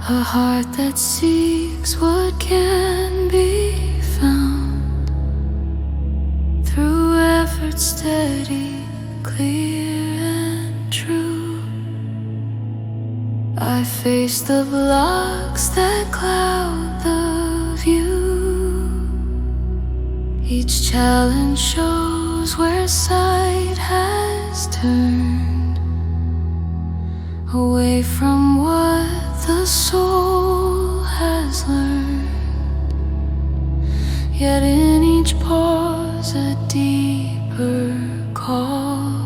A heart that seeks what can be found through effort steady, clear and true. I face the blocks that cloud the view. Each challenge shows where sight has turned away from what the soul has learned. Yet in each pause a deeper call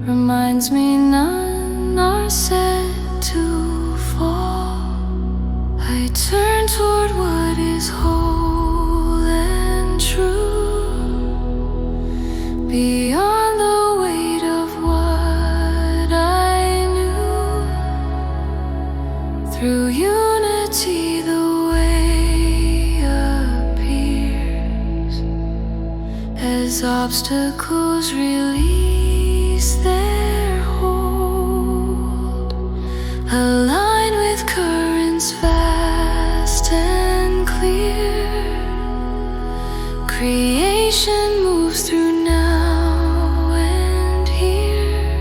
reminds me none are set to fall. I turn toward what is whole and true, beyond the weight of what I knew. Through unity the way appears, as obstacles release their hold. Align with currents vast and clear. Creation moves through now and here.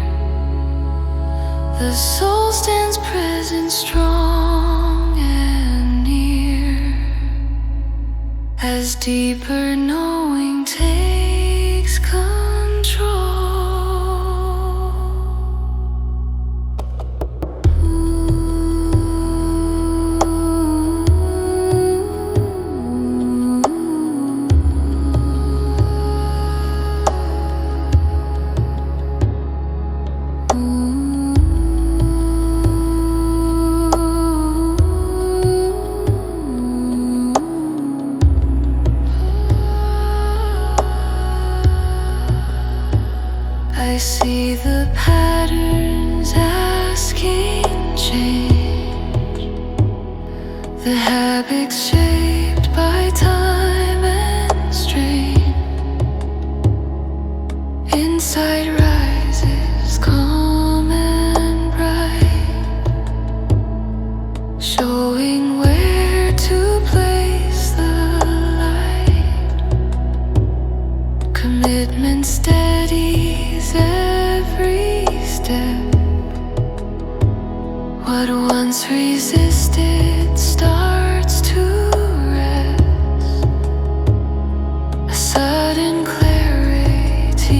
The soul stands present, strong and near, as deeper knowing takes control. I see the patterns asking change, the habits shaped by time and strain. Insight rises calm and bright, showing where to place the light. Commitment steadies every step. What once resisted starts to rest. A sudden clarity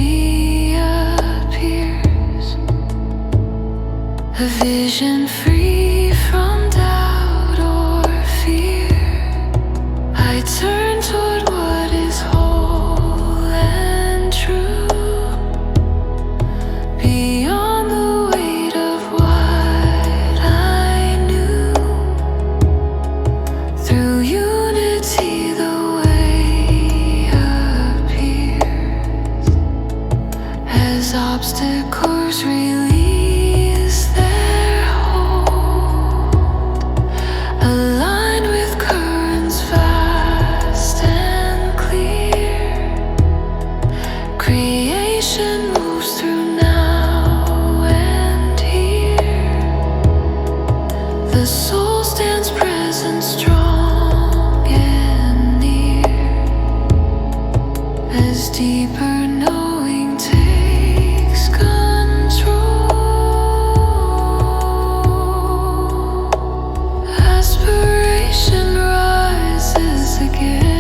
appears, a vision free from doubt or fear. I turn toward what is whole and true, beyond the weight of what I knew. Through unity the way appears, as obstacles release their hold. Aligned with currents vast and clear. Creation moves through now and here. The soul stands present, strong and near, as deeper knowing takes control. Aspiration rises again,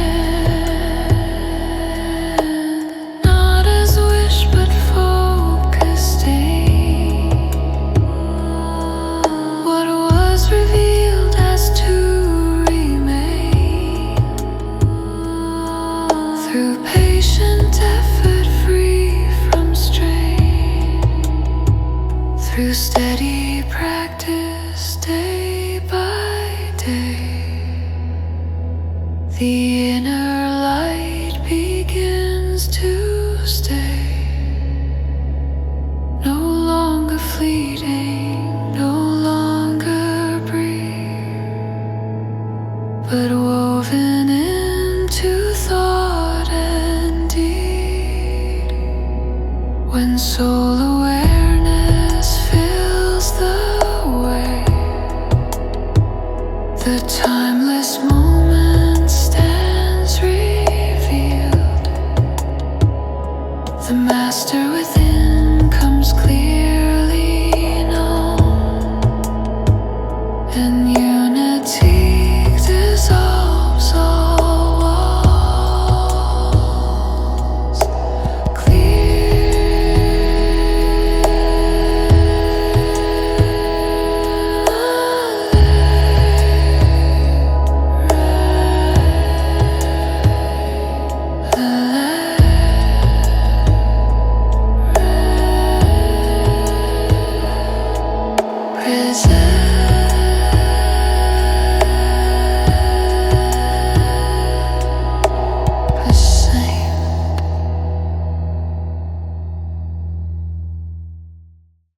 not as wish but focused aim. What was revealed has to remain. Through patient effort The timeless moment stands revealed. The master within comes clearly known, and